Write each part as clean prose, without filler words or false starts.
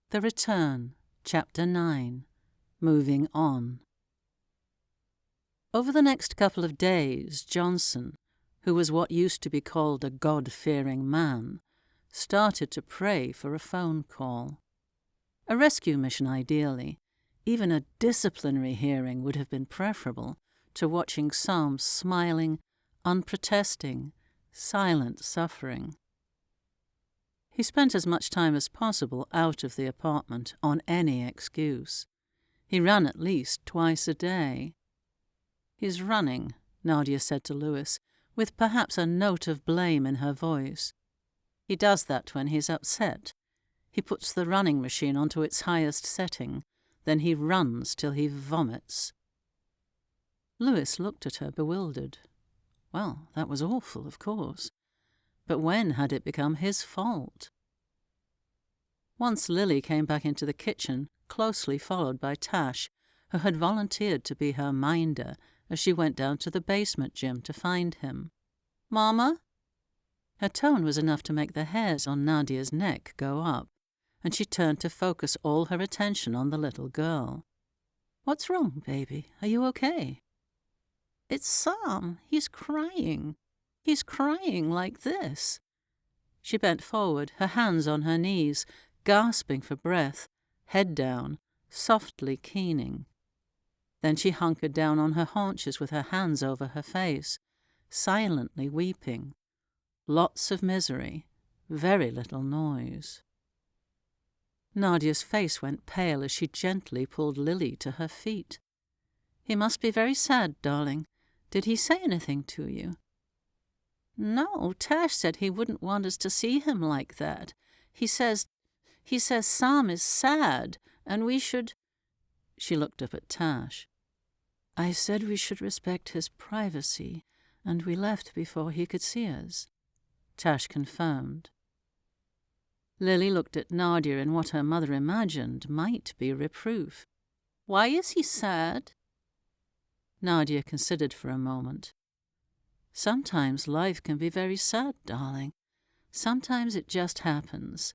The Return, Chapter 9, Moving On. Over the next couple of days, Johnson, who was what used to be called a God-fearing man, started to pray for a phone call. A rescue mission, ideally. Even a disciplinary hearing would have been preferable to watching Saam's smiling, unprotesting, silent suffering. He spent as much time as possible out of the apartment on any excuse. He ran at least twice a day. "He's running," Nadia said to Louis, with perhaps a note of blame in her voice. "He does that when he's upset. He puts the running machine onto its highest setting, then he runs till he vomits." Louis looked at her, bewildered. Well, that was awful, of course. But when had it become his fault? Once Lily came back into the kitchen, closely followed by Tash, who had volunteered to be her minder as she went down to the basement gym to find him. "Mama?" Her tone was enough to make the hairs on Nadia's neck go up, and she turned to focus all her attention on the little girl. "What's wrong, baby? Are you okay?" "It's Saam. He's crying. He's crying like this." She bent forward, her hands on her knees, gasping for breath, head down, softly keening. Then she hunkered down on her haunches with her hands over her face, silently weeping. Lots of misery, very little noise. Nadia's face went pale as she gently pulled Lily to her feet. "He must be very sad, darling. Did he say anything to you?" "No, Tash said he wouldn't want us to see him like that. He says Saam is sad, and we should—" She looked up at Tash. "I said we should respect his privacy, and we left before he could see us," Tash confirmed. Lily looked at Nadia in what her mother imagined might be reproof. "Why is he sad?" Nadia considered for a moment. "Sometimes life can be very sad, darling. Sometimes it just happens.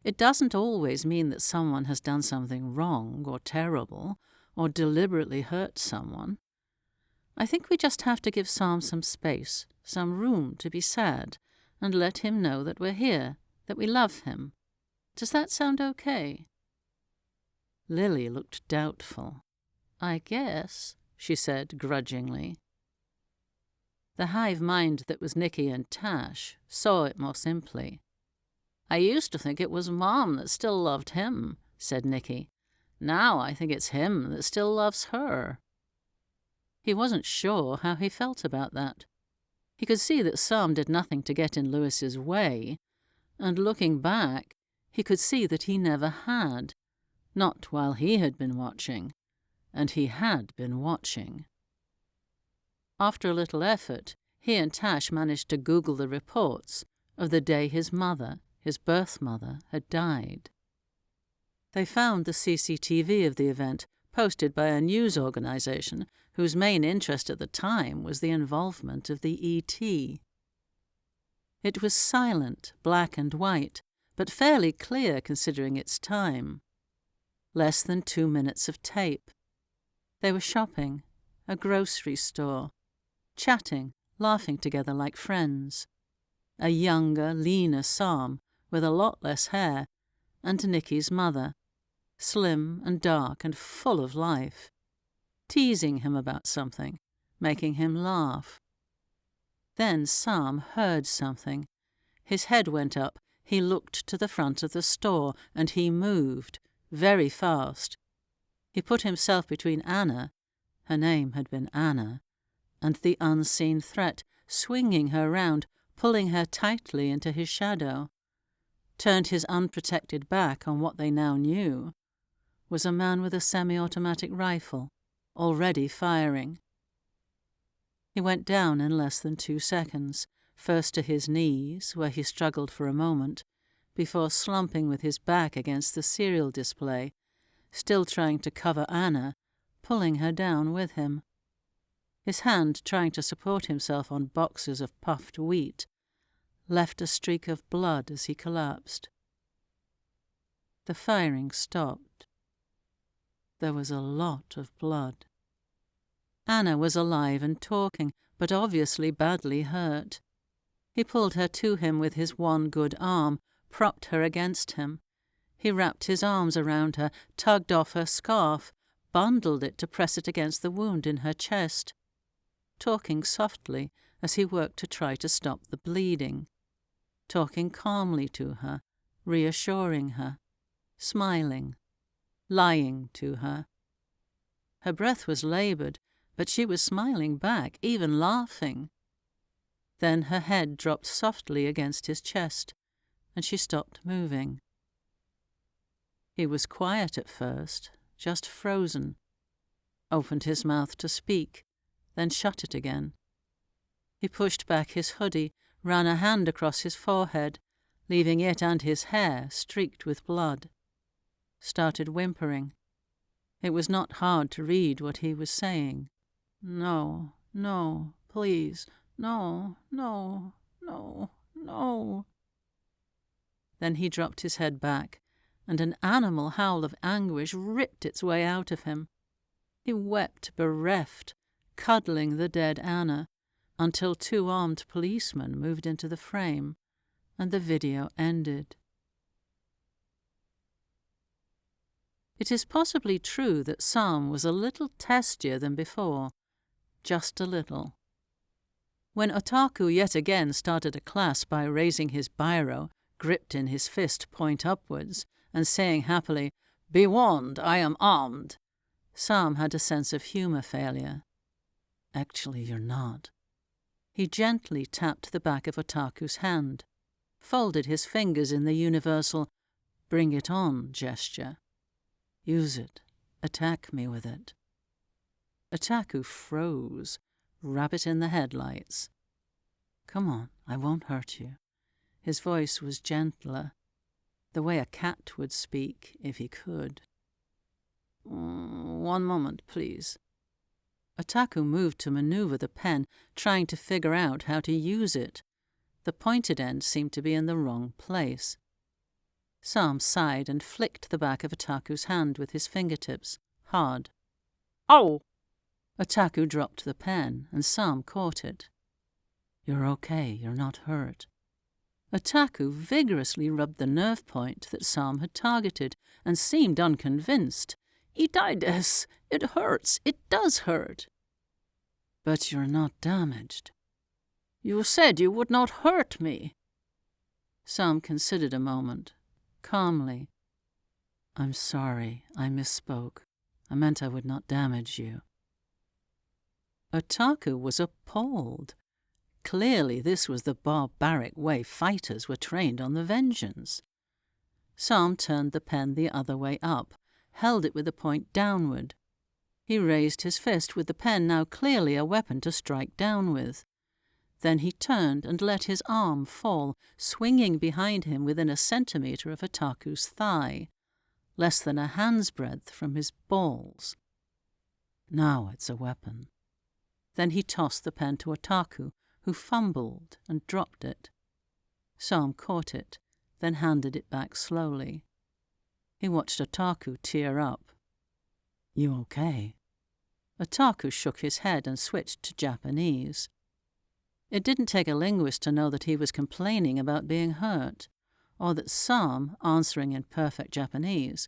It doesn't always mean that someone has done something wrong or terrible or deliberately hurt someone. I think we just have to give Saam some space, some room to be sad, and let him know that we're here, that we love him. Does that sound okay?" Lily looked doubtful. "I guess," she said grudgingly. The hive mind that was Nicky and Tash saw it more simply. "I used to think it was Mom that still loved him," said Nicky. "Now I think it's him that still loves her." He wasn't sure how he felt about that. He could see that Saam did nothing to get in Louis's way, and looking back, he could see that he never had. Not while he had been watching. And he had been watching. After a little effort, he and Tash managed to Google the reports of the day his mother, his birth mother, had died. They found the CCTV of the event posted by a news organization whose main interest at the time was the involvement of the ET. It was silent, black and white, but fairly clear considering its time. Less than 2 minutes of tape. They were shopping, a grocery store, chatting, laughing together like friends. A younger, leaner Saam with a lot less hair, and Nicky's mother, slim and dark and full of life, teasing him about something, making him laugh. Then Saam heard something. His head went up, he looked to the front of the store, and he moved, very fast. He put himself between Anna, her name had been Anna, and the unseen threat, swinging her round, pulling her tightly into his shadow. Turned his unprotected back on what they now knew was a man with a semi-automatic rifle, already firing. He went down in less than 2 seconds, first to his knees, where he struggled for a moment, before slumping with his back against the cereal display, still trying to cover Anna, pulling her down with him. His hand, trying to support himself on boxes of puffed wheat, left a streak of blood as he collapsed. The firing stopped. There was a lot of blood. Anna was alive and talking, but obviously badly hurt. He pulled her to him with his one good arm, propped her against him. He wrapped his arms around her, tugged off her scarf, bundled it to press it against the wound in her chest, talking softly as he worked to try to stop the bleeding, talking calmly to her, reassuring her, smiling, lying to her. Her breath was laboured, but she was smiling back, even laughing. Then her head dropped softly against his chest, and she stopped moving. He was quiet at first, just frozen, opened his mouth to speak, then shut it again. He pushed back his hoodie, ran a hand across his forehead, leaving it and his hair streaked with blood. Started whimpering. It was not hard to read what he was saying. No, no, please, no, no, no, no. Then he dropped his head back, and an animal howl of anguish ripped its way out of him. He wept bereft, cuddling the dead Anna, until 2 armed policemen moved into the frame, and the video ended. It is possibly true that Saam was a little testier than before, just a little. When Otaku yet again started a class by raising his biro, gripped in his fist point upwards, and saying happily, "Be warned, I am armed," Saam had a sense of humour failure. Actually, you're not. He gently tapped the back of Otaku's hand, folded his fingers in the universal "bring it on" gesture. Use it. Attack me with it. Otaku froze, rabbit in the headlights. Come on, I won't hurt you. His voice was gentler, the way a cat would speak if he could. One moment, please. Otaku moved to maneuver the pen, trying to figure out how to use it. The pointed end seemed to be in the wrong place. Saam sighed and flicked the back of Otaku's hand with his fingertips, hard. Ow! Otaku dropped the pen, and Saam caught it. You're okay, you're not hurt. Otaku vigorously rubbed the nerve point that Saam had targeted, and seemed unconvinced. Itai desu. It hurts. It does hurt. But you're not damaged. You said you would not hurt me. Saam considered a moment, calmly. I'm sorry, I misspoke. I meant I would not damage you. Otaku was appalled. Clearly this was the barbaric way fighters were trained on the vengeance. Saam turned the pen the other way up, held it with the point downward. He raised his fist with the pen now clearly a weapon to strike down with. Then he turned and let his arm fall, swinging behind him within a centimetre of Otaku's thigh, less than a hand's breadth from his balls. Now it's a weapon. Then he tossed the pen to Otaku, who fumbled and dropped it. Saam caught it, then handed it back slowly. He watched Otaku tear up. You okay? Otaku shook his head and switched to Japanese. It didn't take a linguist to know that he was complaining about being hurt, or that Saam, answering in perfect Japanese,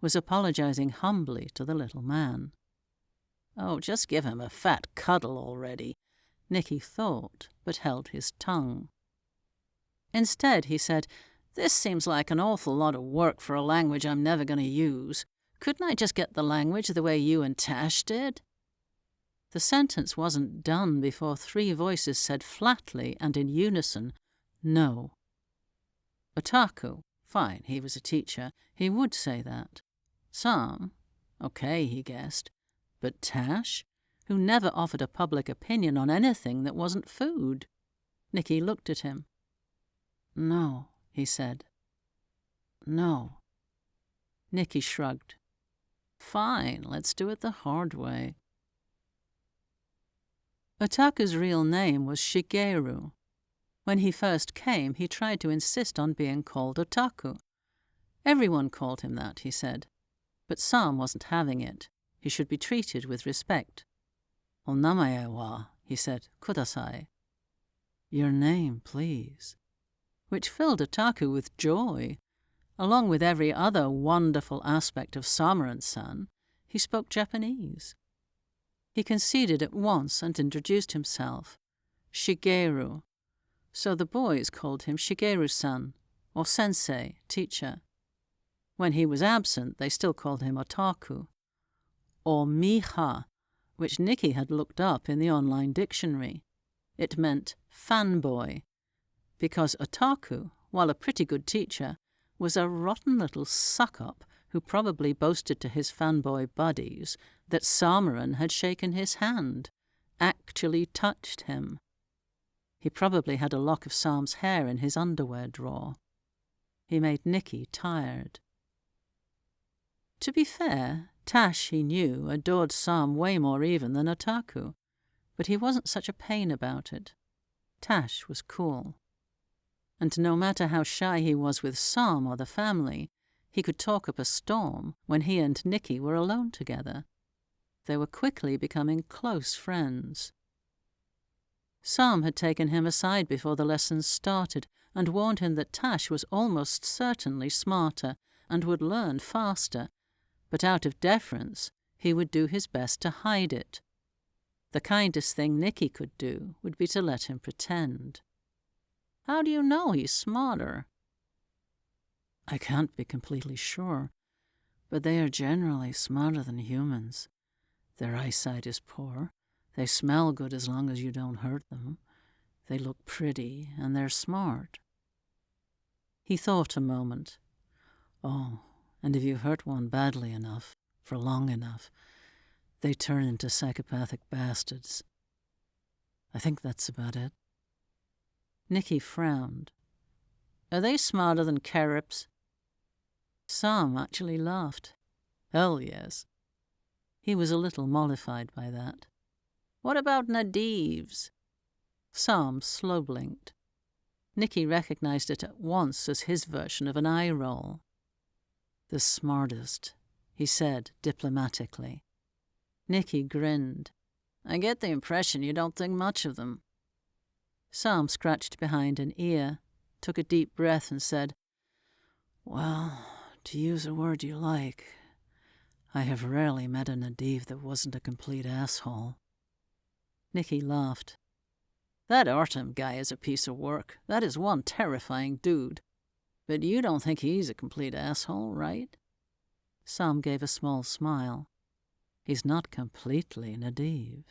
was apologizing humbly to the little man. Oh, just give him a fat cuddle already, Nicky thought, but held his tongue. Instead, he said, This seems like an awful lot of work for a language I'm never going to use. Couldn't I just get the language the way you and Tash did? The sentence wasn't done before 3 voices said flatly and in unison, No. Otaku, fine, he was a teacher, he would say that. Saam, okay, he guessed. But Tash, who never offered a public opinion on anything that wasn't food? Nicky looked at him. No, he said. No. Nicky shrugged. Fine, let's do it the hard way. Otaku's real name was Shigeru. When he first came, he tried to insist on being called Otaku. Everyone called him that, he said. But Saam wasn't having it. He should be treated with respect. "O namae wa," he said, "kudasai." "Your name, please." Which filled Otaku with joy. Along with every other wonderful aspect of Samaran-san, he spoke Japanese. He conceded at once and introduced himself. Shigeru. So the boys called him Shigeru-san, or sensei, teacher. When he was absent, they still called him Otaku. Or Miha, which Nikki had looked up in the online dictionary. It meant fanboy, because Otaku, while a pretty good teacher, was a rotten little suck-up who probably boasted to his fanboy buddies that Samaran had shaken his hand, actually touched him. He probably had a lock of Saam's hair in his underwear drawer. He made Nikki tired. To be fair, Tash, he knew, adored Saam way more even than Otaku, but he wasn't such a pain about it. Tash was cool. And no matter how shy he was with Saam or the family, he could talk up a storm when he and Nikki were alone together. They were quickly becoming close friends. Saam had taken him aside before the lessons started and warned him that Tash was almost certainly smarter and would learn faster, but out of deference he would do his best to hide it. The kindest thing Nikki could do would be to let him pretend. "How do you know he's smarter?" "I can't be completely sure, but they are generally smarter than humans. Their eyesight is poor. They smell good as long as you don't hurt them. They look pretty, and they're smart." He thought a moment. "Oh, and if you hurt one badly enough, for long enough, they turn into psychopathic bastards. I think that's about it." Nikki frowned. "Are they smarter than Caribs?" Saam actually laughed. "Hell yes." He was a little mollified by that. "What about Nadives?" Saam slow-blinked. Nikki recognized it at once as his version of an eye roll. "The smartest," he said diplomatically. Nikki grinned. "I get the impression you don't think much of them." Saam scratched behind an ear, took a deep breath and said, "Well, to use a word you like, I have rarely met a Nadiv that wasn't a complete asshole." Nikki laughed. "That Artem guy is a piece of work. That is one terrifying dude. But you don't think he's a complete asshole, right?" Saam gave a small smile. "He's not completely Nadiv."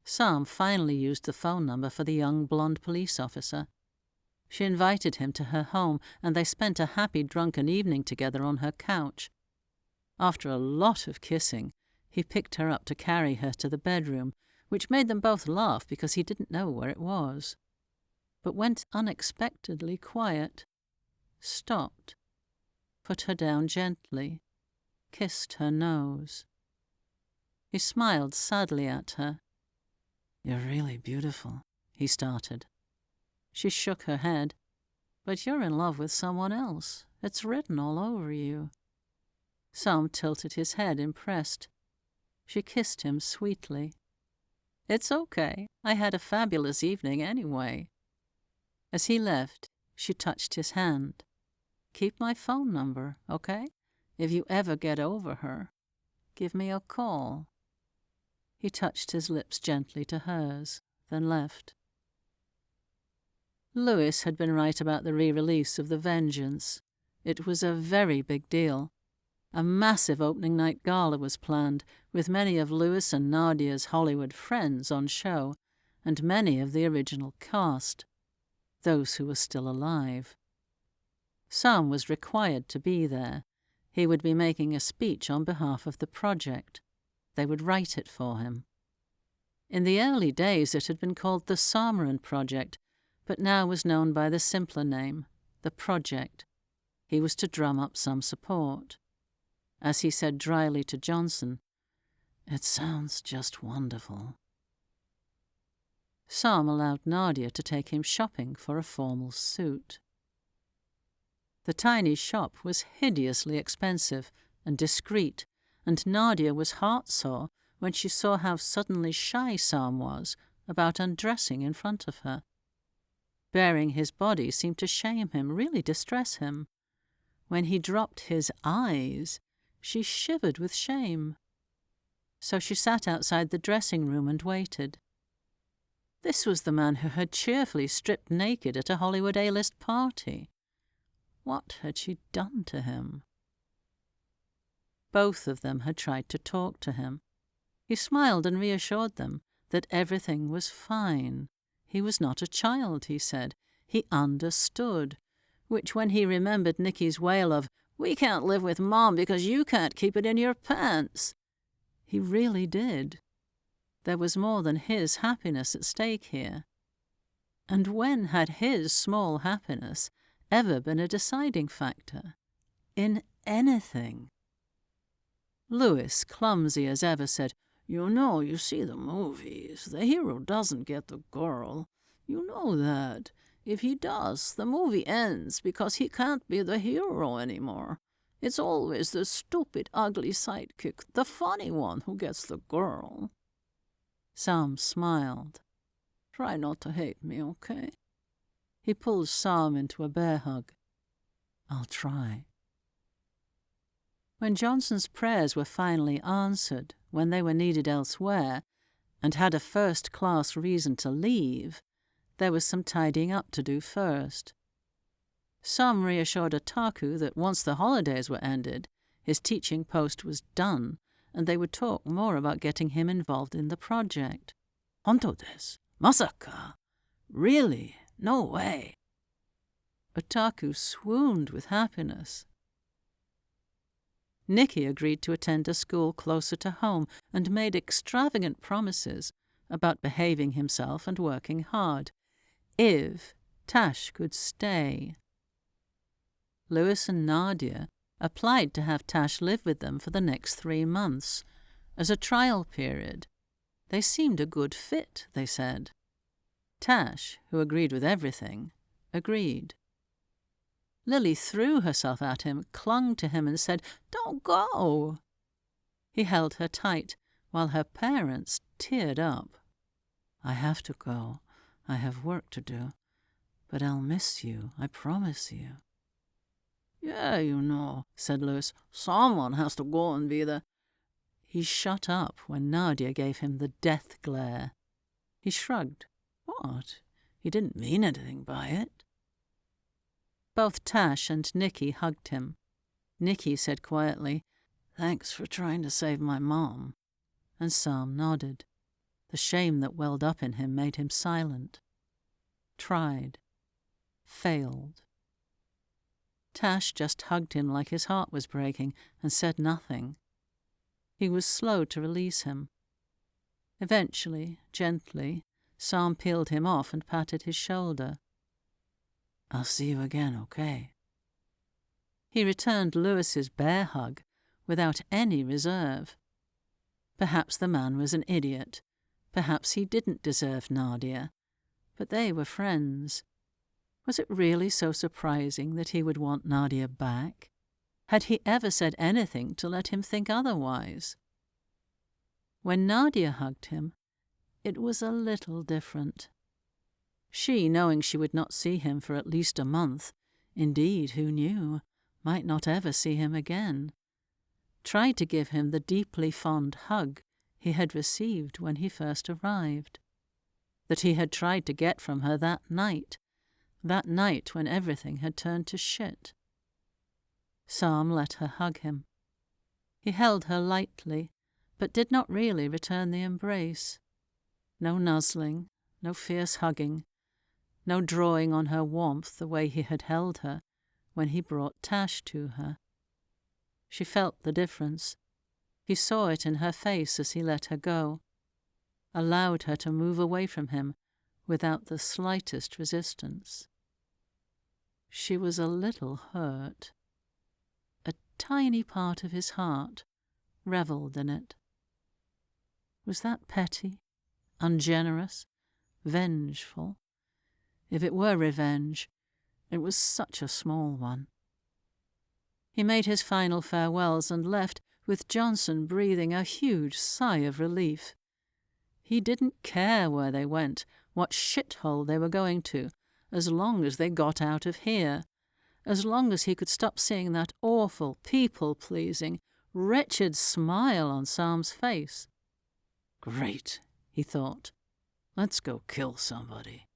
Saam finally used the phone number for the young blonde police officer. She invited him to her home, and they spent a happy drunken evening together on her couch. After a lot of kissing, he picked her up to carry her to the bedroom, which made them both laugh because he didn't know where it was, but went unexpectedly quiet, stopped, put her down gently, kissed her nose. He smiled sadly at her. "You're really beautiful," he started. She shook her head. "But you're in love with someone else. It's written all over you." Saam tilted his head, impressed. She kissed him sweetly. "It's okay. I had a fabulous evening anyway." As he left, she touched his hand. "Keep my phone number, okay? If you ever get over her, give me a call." He touched his lips gently to hers, then left. Lewis had been right about the re-release of The Vengeance. It was a very big deal. A massive opening night gala was planned, with many of Lewis and Nadia's Hollywood friends on show, and many of the original cast, those who were still alive. Saam was required to be there. He would be making a speech on behalf of the project. They would write it for him. In the early days it had been called the Samaran Project, but now was known by the simpler name, the Project. He was to drum up some support. As he said dryly to Johnson, "It sounds just wonderful." Saam allowed Nadia to take him shopping for a formal suit. The tiny shop was hideously expensive and discreet, and Nadia was heartsore when she saw how suddenly shy Saam was about undressing in front of her. Baring his body seemed to shame him, really distress him. When he dropped his eyes, she shivered with shame. So she sat outside the dressing room and waited. This was the man who had cheerfully stripped naked at a Hollywood A-list party. What had she done to him? Both of them had tried to talk to him. He smiled and reassured them that everything was fine. He was not a child, he said. He understood, which when he remembered Nicky's wail of, "We can't live with Mom because you can't keep it in your pants," he really did. There was more than his happiness at stake here. And when had his small happiness ever been a deciding factor? In anything? Louis, clumsy as ever, said, You see the movies. The hero doesn't get the girl. You know that. If he does, the movie ends because he can't be the hero anymore. It's always the stupid, ugly sidekick, the funny one, who gets the girl." Saam smiled. "Try not to hate me, okay?" He pulled Saam into a bear hug. "I'll try." When Johnson's prayers were finally answered, when they were needed elsewhere, and had a first-class reason to leave, there was some tidying up to do first. Saam reassured Otaku that once the holidays were ended, his teaching post was done, and they would talk more about getting him involved in the project. "Honto desu? Masaka? Really? No way." Otaku swooned with happiness. Nicky agreed to attend a school closer to home and made extravagant promises about behaving himself and working hard, if Tash could stay. Louis and Nadia applied to have Tash live with them for the next 3 months, as a trial period. They seemed a good fit, they said. Tash, who agreed with everything, agreed. Lily threw herself at him, clung to him, and said, "Don't go." He held her tight, while her parents teared up. "I have to go. I have work to do. But I'll miss you, I promise you." "Yeah, said Louis. "Someone has to go and be the—" He shut up when Nadia gave him the death glare. He shrugged. What? He didn't mean anything by it. Both Tash and Nicky hugged him. Nicky said quietly, "Thanks for trying to save my mom." And Saam nodded. The shame that welled up in him made him silent. Tried. Failed. Tash just hugged him like his heart was breaking and said nothing. He was slow to release him. Eventually, gently, Saam peeled him off and patted his shoulder. "I'll see you again, okay?" He returned Louis's bear hug without any reserve. Perhaps the man was an idiot. Perhaps he didn't deserve Nadia. But they were friends. Was it really so surprising that he would want Nadia back? Had he ever said anything to let him think otherwise? When Nadia hugged him, it was a little different. She, knowing she would not see him for at least a month, indeed, who knew, might not ever see him again, tried to give him the deeply fond hug he had received when he first arrived, that he had tried to get from her that night when everything had turned to shit. Saam let her hug him. He held her lightly, but did not really return the embrace. No nuzzling, no fierce hugging, no drawing on her warmth the way he had held her when he brought Tash to her. She felt the difference. He saw it in her face as he let her go, allowed her to move away from him without the slightest resistance. She was a little hurt. A tiny part of his heart revelled in it. Was that petty, ungenerous, vengeful? If it were revenge, it was such a small one. He made his final farewells and left, with Johnson breathing a huge sigh of relief. He didn't care where they went, what shithole they were going to, as long as they got out of here, as long as he could stop seeing that awful, people-pleasing, wretched smile on Saam's face. Great, he thought. Let's go kill somebody.